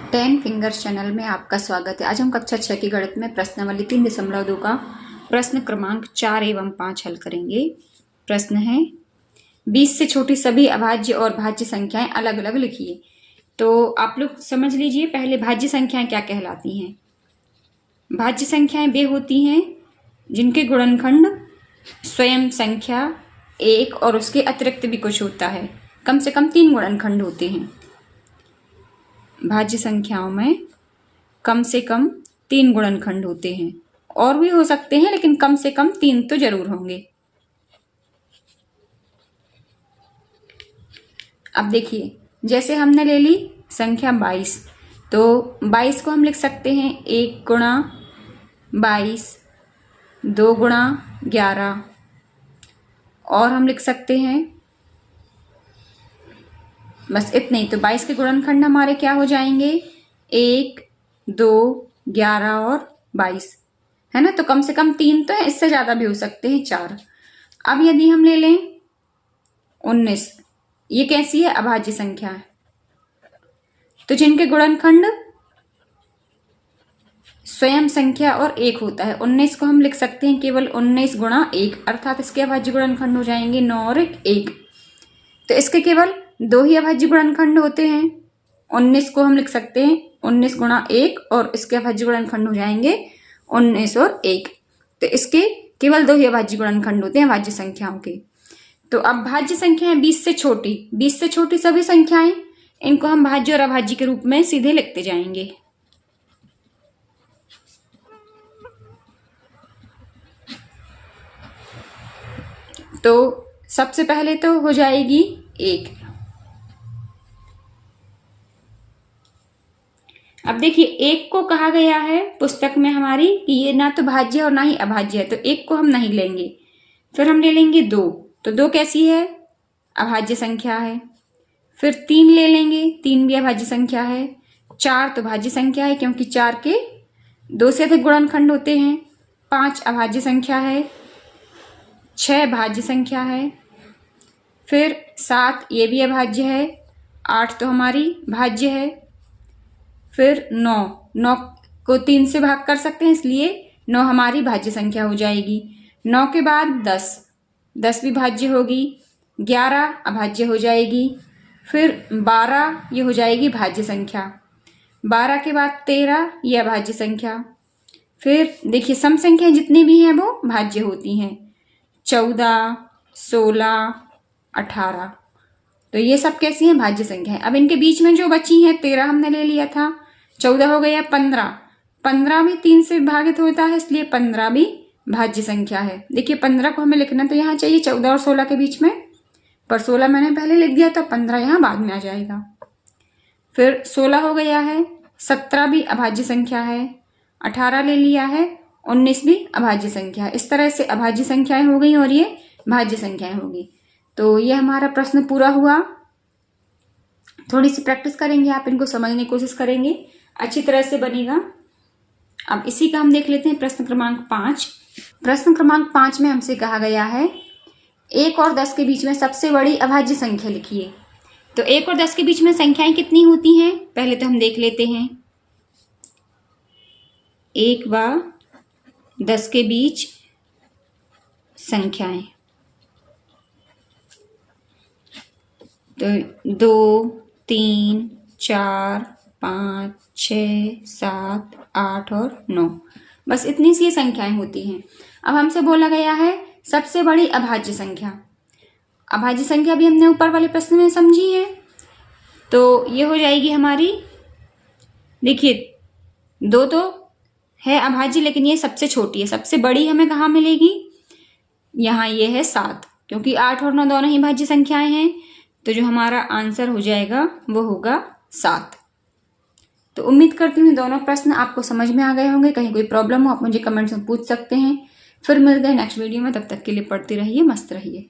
10 fingers channel में आपका स्वागत है। आज हम कक्षा 6 की गणित में प्रश्नावली 3.2 का प्रश्न क्रमांक 4 एवं 5 हल करेंगे। प्रश्न है 20 से छोटी सभी अभाज्य और भाज्य संख्याएं अलग अलग लिखिए। तो आप लोग समझ लीजिए पहले भाज्य संख्याएं क्या कहलाती हैं। भाज्य संख्याएं वे होती हैं जिनके गुणनखंड स्वयं संख्या एक और उसके अतिरिक्त भी कुछ होता है। कम से कम 3 गुणनखंड होते हैं। भाज्य संख्याओं में कम से कम 3 गुणनखंड होते हैं, और भी हो सकते हैं लेकिन कम से कम 3 तो जरूर होंगे। अब देखिए, जैसे हमने ले ली संख्या 22, तो 22 को हम लिख सकते हैं 1 गुणा 22, 2 गुणा 11, और हम लिख सकते हैं बस इतने ही। तो 22 के गुणनखंड हमारे क्या हो जाएंगे, 1, 2, 11 और 22, है ना। तो कम से कम 3 तो है, इससे ज्यादा भी हो सकते हैं 4। अब यदि हम ले लें 19, ये कैसी है, अभाज्य संख्या है। तो जिनके गुणनखंड स्वयं संख्या और 1 होता है, 19 को हम लिख सकते हैं केवल 19 गुणा 1, अर्थात इसके अभाज्य गुणनखंड हो जाएंगे 9 और 1। तो इसके केवल 2 ही अभाज्य गुणनखंड होते हैं। 19 को हम लिख सकते हैं 19 गुणा 1, और इसके अभाज्य गुणनखंड हो जाएंगे 19 और 1। तो इसके केवल 2 ही अभाज्य गुणनखंड होते हैं भाज्य संख्याओं के। तो अब भाज्य संख्याएं 20 से छोटी, 20 से छोटी सभी संख्याएं, इनको हम भाज्य और अभाज्य के रूप में सीधे लिखते जाएंगे। तो सबसे पहले तो हो जाएगी 1। अब देखिए, 1 को कहा गया है पुस्तक में हमारी कि ये ना तो भाज्य और ना ही अभाज्य है, तो 1 को हम नहीं लेंगे। फिर हम ले लेंगे 2, तो 2 कैसी है, अभाज्य संख्या है। फिर 3 ले लेंगे, 3 भी अभाज्य संख्या है। 4 तो भाज्य संख्या है क्योंकि 4 के 2 से अधिक गुणनखंड होते हैं। 5 अभाज्य संख्या है। 6 भाज्य संख्या है। फिर 7 ये भी अभाज्य है। 8 तो हमारी भाज्य है। फिर 9 को 3 से भाग कर सकते हैं, इसलिए 9 हमारी भाज्य संख्या हो जाएगी। 9 के बाद 10 भी भाज्य होगी। 11 अभाज्य हो जाएगी। फिर 12 ये हो जाएगी भाज्य संख्या। 12 के बाद 13 ये अभाज्य संख्या। फिर देखिए, सम संख्याएं जितनी भी हैं वो भाज्य होती हैं। 14, 16, 18, तो ये सब कैसी हैं, भाज्य संख्या है। अब इनके बीच में जो बची हैं, 13 हमने ले लिया था, 14 हो गया 15 भी 3 से विभाजित होता है, इसलिए 15 भी भाज्य संख्या है। देखिए 15 को हमें लिखना तो यहाँ चाहिए 14 और 16 के बीच में, पर 16 मैंने पहले लिख दिया, तो 15 यहाँ बाद में आ जाएगा। फिर 16 हो गया है, 17 भी अभाज्य संख्या है, 18 ले लिया है, 19 भी अभाज्य संख्या है। इस तरह से अभाज्य संख्याएं हो गई और ये भाज्य संख्याएं होगी। तो ये हमारा प्रश्न पूरा हुआ। थोड़ी सी प्रैक्टिस करेंगे, आप इनको समझने की कोशिश करेंगे, अच्छी तरह से बनेगा। अब इसी का हम देख लेते हैं प्रश्न क्रमांक 5। प्रश्न क्रमांक 5 में हमसे कहा गया है 1 और 10 के बीच में सबसे बड़ी अभाज्य संख्या लिखिए। तो 1 और 10 के बीच में संख्याएं कितनी होती हैं, पहले तो हम देख लेते हैं। 1 व 10 के बीच संख्याएं, तो 2, 3, 4, 5, 6, 7, 8 और 9, बस इतनी सी संख्याएं होती हैं। अब हमसे बोला गया है सबसे बड़ी अभाज्य संख्या। अभाज्य संख्या भी हमने ऊपर वाले प्रश्न में समझी है, तो ये हो जाएगी हमारी, देखिए 2 तो है अभाज्य, लेकिन ये सबसे छोटी है। सबसे बड़ी हमें कहाँ मिलेगी, यहाँ ये है 7, क्योंकि 8 और 9 दोनों ही भाज्य संख्याएं हैं। तो जो हमारा आंसर हो जाएगा वो होगा 7। तो उम्मीद करती हूँ दोनों प्रश्न आपको समझ में आ गए होंगे। कहीं कोई प्रॉब्लम हो आप मुझे कमेंट्स में पूछ सकते हैं। फिर मिलते हैं नेक्स्ट वीडियो में, तब तक के लिए पढ़ते रहिए, मस्त रहिए।